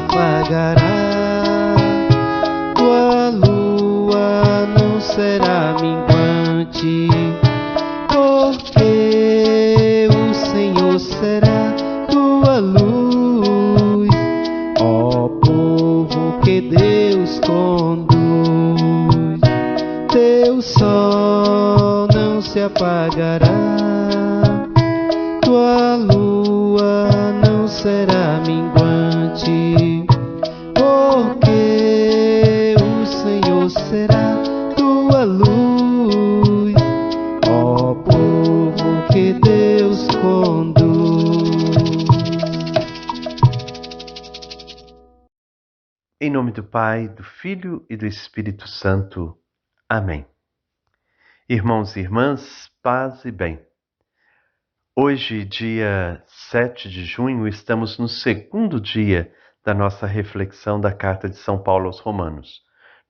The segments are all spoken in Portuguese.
apagará, tua lua não será minguante, porque o Senhor será tua luz, ó povo que Deus conduz. Teu sol não se apagará, tua lua não será minguante, porque o Senhor será tua luz, ó povo que Deus conduz. Em nome do Pai, do Filho e do Espírito Santo. Amém. Irmãos e irmãs, paz e bem. Hoje, dia 7 de junho, estamos no segundo dia da nossa reflexão da Carta de São Paulo aos Romanos.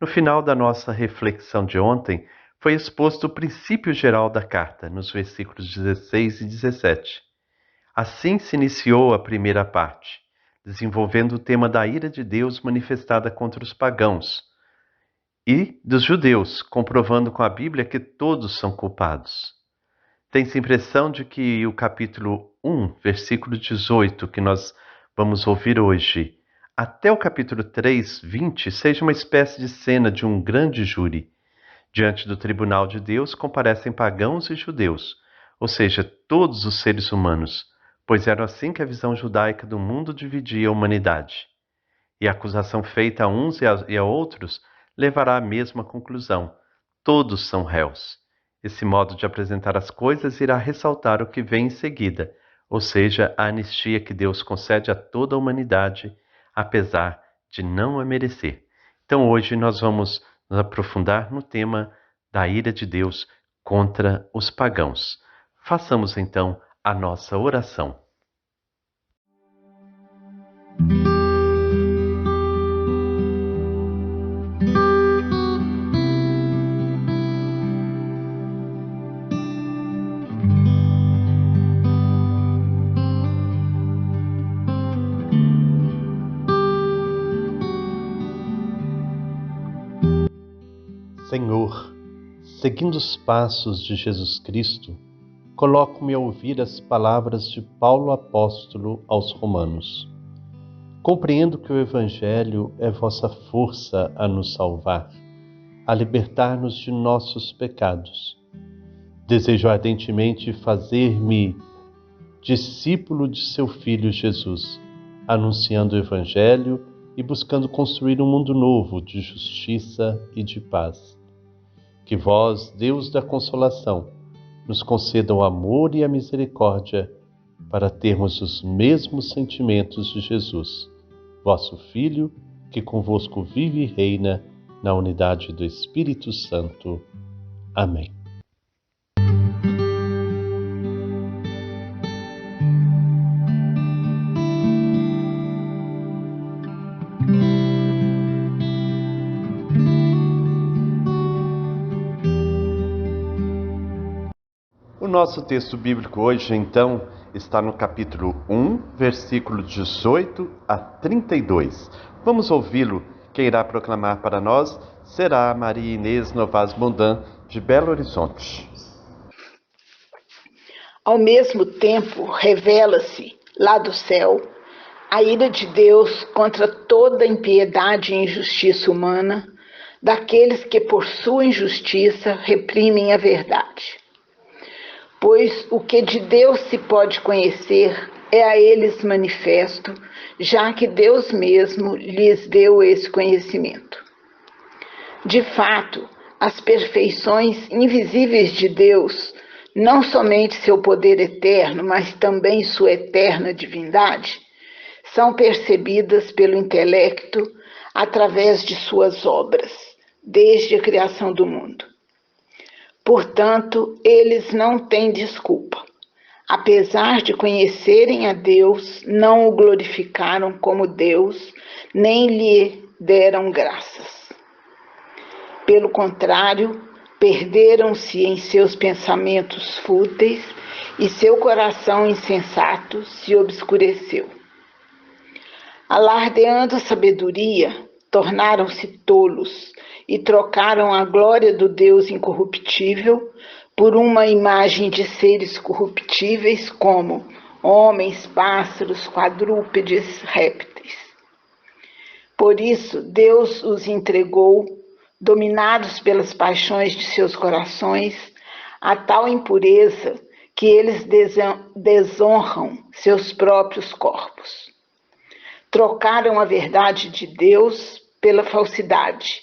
No final da nossa reflexão de ontem, foi exposto o princípio geral da carta, nos versículos 16 e 17. Assim se iniciou a primeira parte, desenvolvendo o tema da ira de Deus manifestada contra os pagãos e dos judeus, comprovando com a Bíblia que todos são culpados. Tem-se a impressão de que o capítulo 1, versículo 18, que nós vamos ouvir hoje, até o capítulo 3, 20, seja uma espécie de cena de um grande júri. Diante do tribunal de Deus comparecem pagãos e judeus, ou seja, todos os seres humanos, pois era assim que a visão judaica do mundo dividia a humanidade. E a acusação feita a uns e a outros levará à mesma conclusão: todos são réus. Esse modo de apresentar as coisas irá ressaltar o que vem em seguida, ou seja, a anistia que Deus concede a toda a humanidade, apesar de não a merecer. Então hoje nós vamos nos aprofundar no tema da ira de Deus contra os pagãos. Façamos então a nossa oração. Senhor, seguindo os passos de Jesus Cristo, coloco-me a ouvir as palavras de Paulo apóstolo aos Romanos. Compreendo que o Evangelho é vossa força a nos salvar, a libertar-nos de nossos pecados. Desejo ardentemente fazer-me discípulo de seu Filho Jesus, anunciando o Evangelho e buscando construir um mundo novo de justiça e de paz. Que vós, Deus da consolação, nos conceda o amor e a misericórdia para termos os mesmos sentimentos de Jesus, vosso Filho, que convosco vive e reina na unidade do Espírito Santo. Amém. O nosso texto bíblico hoje, então, está no capítulo 1, versículo 18 a 32. Vamos ouvi-lo. Quem irá proclamar para nós será Maria Inês Novas Bondan, de Belo Horizonte. Ao mesmo tempo, revela-se, lá do céu, a ira de Deus contra toda impiedade e injustiça humana, daqueles que por sua injustiça reprimem a verdade. Pois o que de Deus se pode conhecer é a eles manifesto, já que Deus mesmo lhes deu esse conhecimento. De fato, as perfeições invisíveis de Deus, não somente seu poder eterno, mas também sua eterna divindade, são percebidas pelo intelecto através de suas obras, desde a criação do mundo. Portanto, eles não têm desculpa. Apesar de conhecerem a Deus, não o glorificaram como Deus, nem lhe deram graças. Pelo contrário, perderam-se em seus pensamentos fúteis e seu coração insensato se obscureceu. Alardeando sabedoria, tornaram-se tolos e trocaram a glória do Deus incorruptível por uma imagem de seres corruptíveis como homens, pássaros, quadrúpedes, répteis. Por isso, Deus os entregou, dominados pelas paixões de seus corações, a tal impureza que eles desonram seus próprios corpos. Trocaram a verdade de Deus pela falsidade,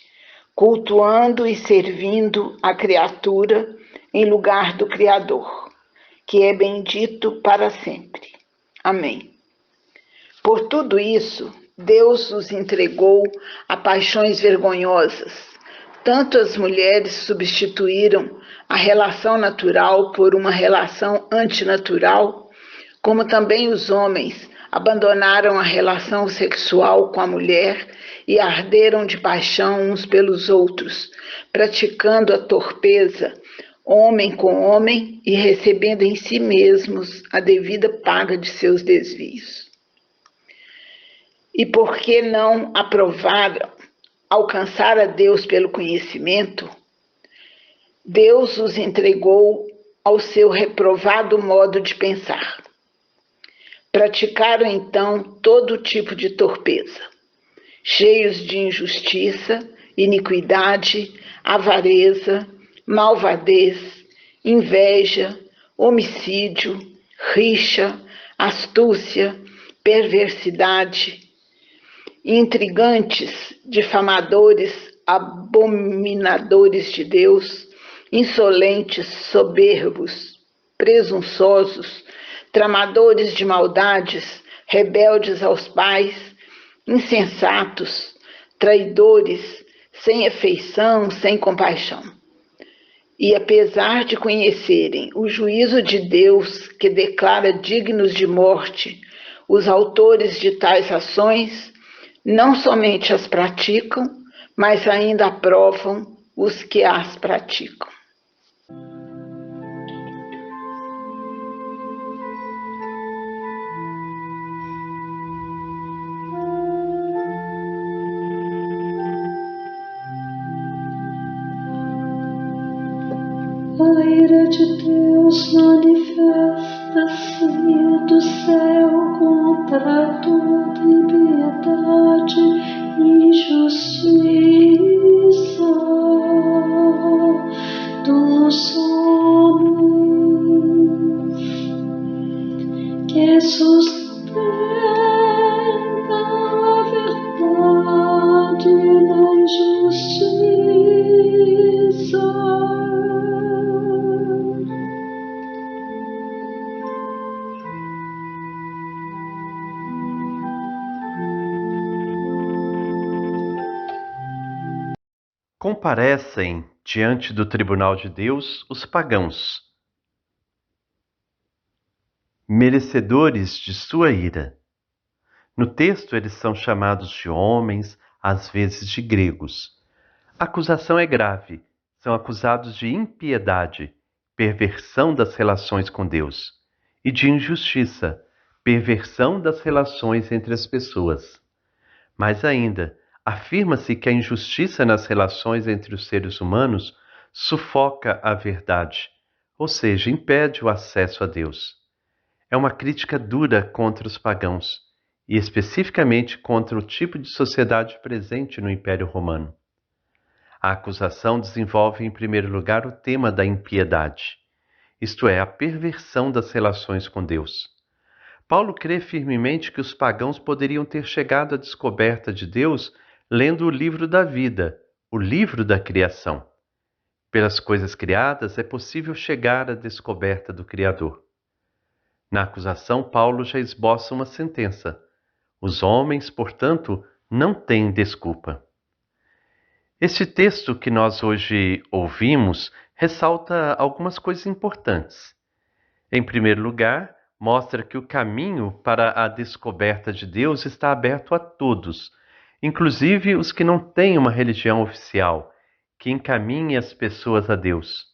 cultuando e servindo a criatura em lugar do Criador, que é bendito para sempre. Amém. Por tudo isso, Deus os entregou a paixões vergonhosas. Tanto as mulheres substituíram a relação natural por uma relação antinatural, como também os homens abandonaram a relação sexual com a mulher e arderam de paixão uns pelos outros, praticando a torpeza, homem com homem, e recebendo em si mesmos a devida paga de seus desvios. E porque não aprovaram alcançar a Deus pelo conhecimento, Deus os entregou ao seu reprovado modo de pensar. Praticaram então todo tipo de torpeza, cheios de injustiça, iniquidade, avareza, malvadez, inveja, homicídio, rixa, astúcia, perversidade, intrigantes, difamadores, abominadores de Deus, insolentes, soberbos, presunçosos, tramadores de maldades, rebeldes aos pais, insensatos, traidores, sem afeição, sem compaixão. E apesar de conhecerem o juízo de Deus que declara dignos de morte os autores de tais ações, não somente as praticam, mas ainda aprovam os que as praticam. A ira de Deus manifesta-se do céu contra toda impiedade e justiça dos homens, que sustentam a verdade na injustiça. Comparecem diante do tribunal de Deus os pagãos, merecedores de sua ira. No texto, eles são chamados de homens, às vezes de gregos. A acusação é grave. São acusados de impiedade, perversão das relações com Deus, e de injustiça, perversão das relações entre as pessoas. Mais ainda, afirma-se que a injustiça nas relações entre os seres humanos sufoca a verdade, ou seja, impede o acesso a Deus. É uma crítica dura contra os pagãos, e especificamente contra o tipo de sociedade presente no Império Romano. A acusação desenvolve, em primeiro lugar, o tema da impiedade, isto é, a perversão das relações com Deus. Paulo crê firmemente que os pagãos poderiam ter chegado à descoberta de Deus lendo o livro da vida, o livro da criação. Pelas coisas criadas é possível chegar à descoberta do Criador. Na acusação, Paulo já esboça uma sentença. Os homens, portanto, não têm desculpa. Este texto que nós hoje ouvimos ressalta algumas coisas importantes. Em primeiro lugar, mostra que o caminho para a descoberta de Deus está aberto a todos, inclusive os que não têm uma religião oficial, que encaminhe as pessoas a Deus.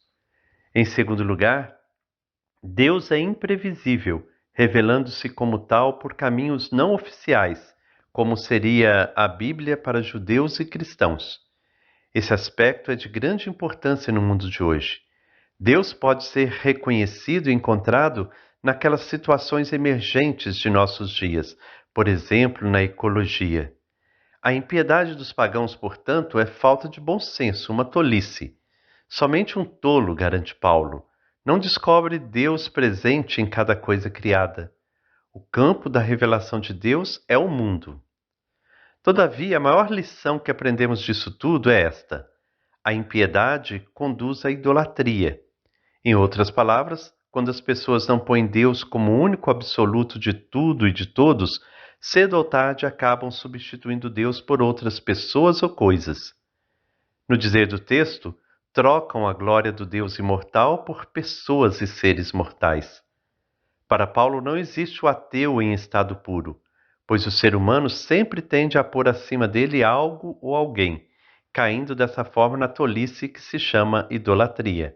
Em segundo lugar, Deus é imprevisível, revelando-se como tal por caminhos não oficiais, como seria a Bíblia para judeus e cristãos. Esse aspecto é de grande importância no mundo de hoje. Deus pode ser reconhecido e encontrado naquelas situações emergentes de nossos dias, por exemplo, na ecologia. A impiedade dos pagãos, portanto, é falta de bom senso, uma tolice. Somente um tolo, garante Paulo, não descobre Deus presente em cada coisa criada. O campo da revelação de Deus é o mundo. Todavia, a maior lição que aprendemos disso tudo é esta: a impiedade conduz à idolatria. Em outras palavras, quando as pessoas não põem Deus como o único absoluto de tudo e de todos, cedo ou tarde acabam substituindo Deus por outras pessoas ou coisas. No dizer do texto, trocam a glória do Deus imortal por pessoas e seres mortais. Para Paulo não existe o ateu em estado puro, pois o ser humano sempre tende a pôr acima dele algo ou alguém, caindo dessa forma na tolice que se chama idolatria.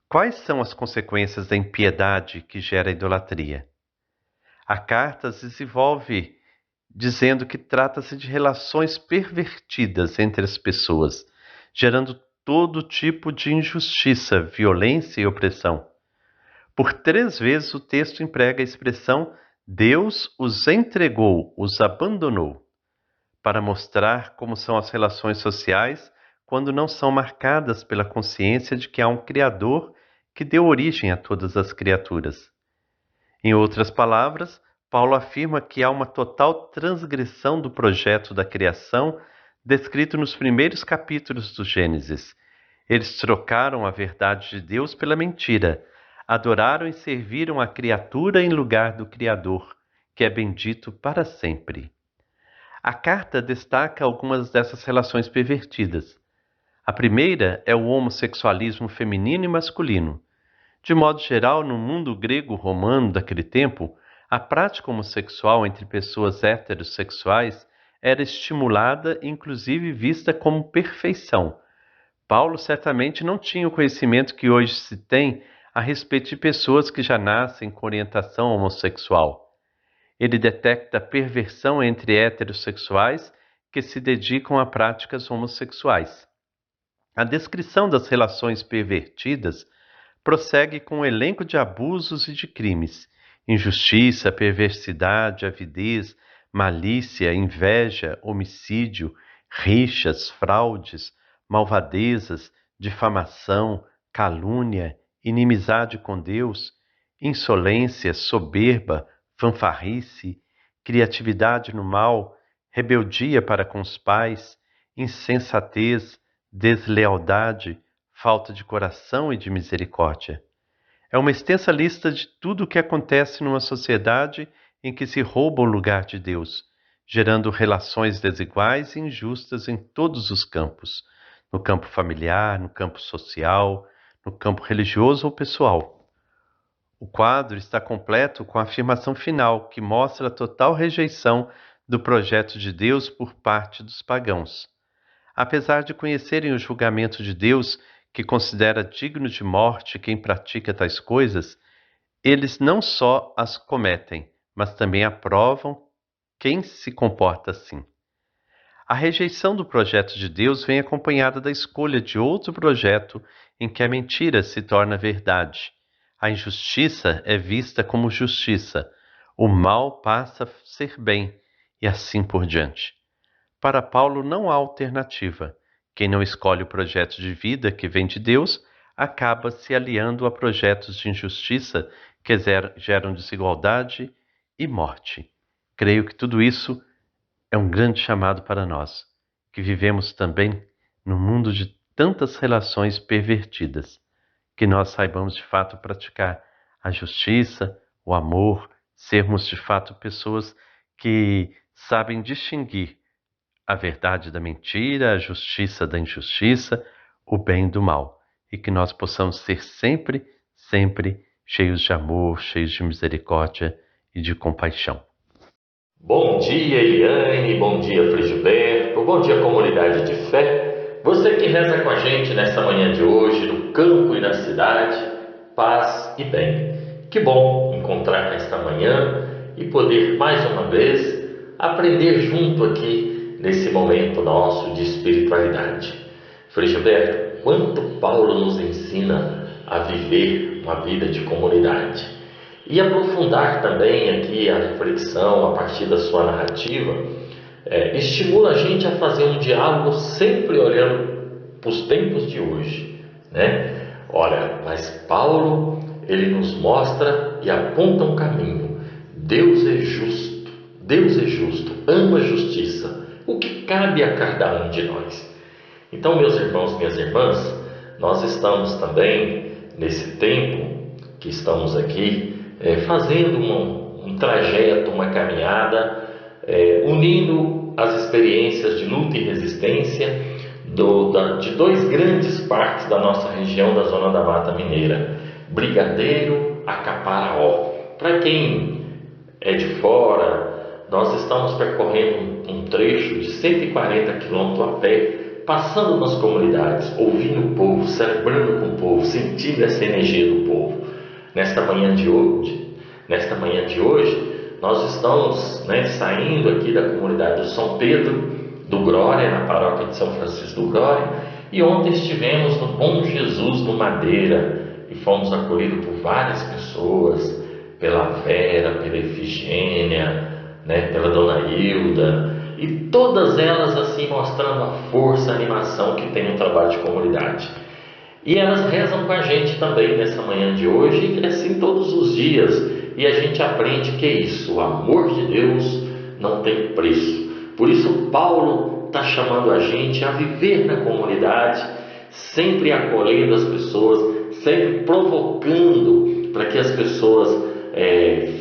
Quais são as consequências da impiedade que gera a idolatria? A carta se desenvolve dizendo que trata-se de relações pervertidas entre as pessoas, gerando todo tipo de injustiça, violência e opressão. Por 3 vezes o texto emprega a expressão Deus os entregou, os abandonou, para mostrar como são as relações sociais quando não são marcadas pela consciência de que há um Criador que deu origem a todas as criaturas. Em outras palavras, Paulo afirma que há uma total transgressão do projeto da criação descrito nos primeiros capítulos do Gênesis. Eles trocaram a verdade de Deus pela mentira, adoraram e serviram a criatura em lugar do Criador, que é bendito para sempre. A carta destaca algumas dessas relações pervertidas. A primeira é o homossexualismo feminino e masculino. De modo geral, no mundo grego-romano daquele tempo, a prática homossexual entre pessoas heterossexuais era estimulada e inclusive vista como perfeição. Paulo certamente não tinha o conhecimento que hoje se tem a respeito de pessoas que já nascem com orientação homossexual. Ele detecta perversão entre heterossexuais que se dedicam a práticas homossexuais. A descrição das relações pervertidas prossegue com um elenco de abusos e de crimes: injustiça, perversidade, avidez, malícia, inveja, homicídio, rixas, fraudes, malvadezas, difamação, calúnia, inimizade com Deus, insolência, soberba, fanfarrice, criatividade no mal, rebeldia para com os pais, insensatez, deslealdade, falta de coração e de misericórdia. É uma extensa lista de tudo o que acontece numa sociedade em que se rouba o lugar de Deus, gerando relações desiguais e injustas em todos os campos, no campo familiar, no campo social, no campo religioso ou pessoal. O quadro está completo com a afirmação final, que mostra a total rejeição do projeto de Deus por parte dos pagãos. Apesar de conhecerem o julgamento de Deus, que considera digno de morte quem pratica tais coisas, eles não só as cometem, mas também aprovam quem se comporta assim. A rejeição do projeto de Deus vem acompanhada da escolha de outro projeto em que a mentira se torna verdade. A injustiça é vista como justiça, o mal passa a ser bem, e assim por diante. Para Paulo não há alternativa. Quem não escolhe o projeto de vida que vem de Deus acaba se aliando a projetos de injustiça que geram desigualdade e morte. Creio que tudo isso é um grande chamado para nós, que vivemos também num mundo de tantas relações pervertidas, que nós saibamos de fato praticar a justiça, o amor, sermos de fato pessoas que sabem distinguir a verdade da mentira, a justiça da injustiça, o bem do mal, e que nós possamos ser sempre, sempre cheios de amor, cheios de misericórdia e de compaixão. Bom dia, Eliane, bom dia, Frei Gilberto, bom dia, comunidade de fé. Você que reza com a gente nesta manhã de hoje, no campo e na cidade, paz e bem. Que bom encontrar nesta manhã e poder mais uma vez aprender junto aqui nesse momento nosso de espiritualidade. Frei Gilberto, quanto Paulo nos ensina a viver uma vida de comunidade. E aprofundar também aqui a reflexão a partir da sua narrativa, estimula a gente a fazer um diálogo sempre olhando para os tempos de hoje, né? Ora, mas Paulo, ele nos mostra e aponta um caminho. Deus é justo, ama a justiça, o que cabe a cada um de nós. Então, meus irmãos, minhas irmãs, nós estamos também, nesse tempo que estamos aqui, fazendo um trajeto, uma caminhada, unindo as experiências de luta e resistência de dois grandes parques da nossa região, da Zona da Mata Mineira, Brigadeiro a Caparaó. Para quem é de fora, nós estamos percorrendo um trecho de 140 quilômetros a pé, passando nas comunidades, ouvindo o povo, celebrando com o povo, sentindo essa energia do povo. Nesta manhã de hoje, nós estamos saindo aqui da comunidade do São Pedro do Glória, na paróquia de São Francisco do Glória, e ontem estivemos no Bom Jesus, no Madeira, e fomos acolhidos por várias pessoas, pela Vera, pela Efigênia, pela Dona Hilda, e todas elas assim mostrando a força, a animação que tem no trabalho de comunidade. E elas rezam com a gente também nessa manhã de hoje, e assim todos os dias, e a gente aprende que é isso, o amor de Deus não tem preço. Por isso Paulo está chamando a gente a viver na comunidade, sempre acolhendo as pessoas, sempre provocando para que as pessoas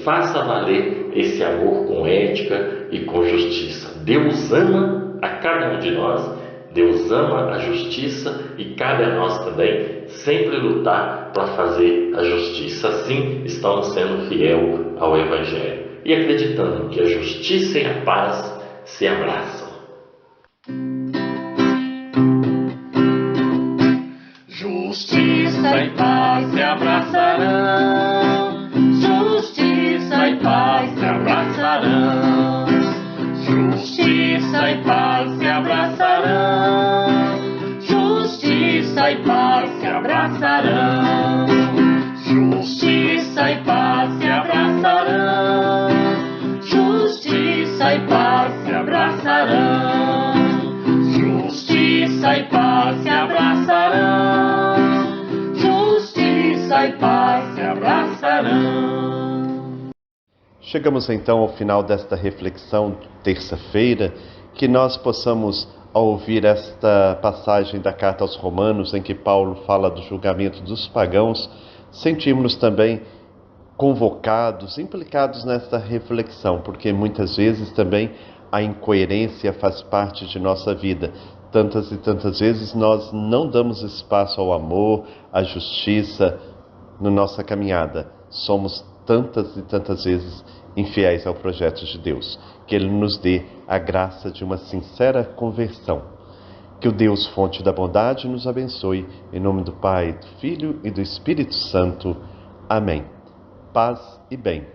façam valer esse amor com ética e com justiça. Deus ama a cada um de nós, Deus ama a justiça e cabe a nós também sempre lutar para fazer a justiça. Assim estamos sendo fiel ao Evangelho e acreditando que a justiça e a paz se abraçam. Justiça e paz se abraçarão. Justiça e paz se abraçarão. Justiça e paz se abraçarão. Justiça e paz se abraçarão. Justiça e paz se abraçarão. Justiça e paz se abraçarão. Justiça e paz se abraçarão. Justiça e paz se abraçarão. Chegamos então ao final desta reflexão, terça-feira, que nós possamos, ao ouvir esta passagem da carta aos Romanos, em que Paulo fala do julgamento dos pagãos, sentirmos também convocados, implicados nesta reflexão, porque muitas vezes também a incoerência faz parte de nossa vida. Tantas e tantas vezes nós não damos espaço ao amor, à justiça na nossa caminhada. Somos tantas e tantas vezes infiéis ao projeto de Deus. Que Ele nos dê a graça de uma sincera conversão. Que o Deus, fonte da bondade, nos abençoe. Em nome do Pai, do Filho e do Espírito Santo. Amém. Paz e bem.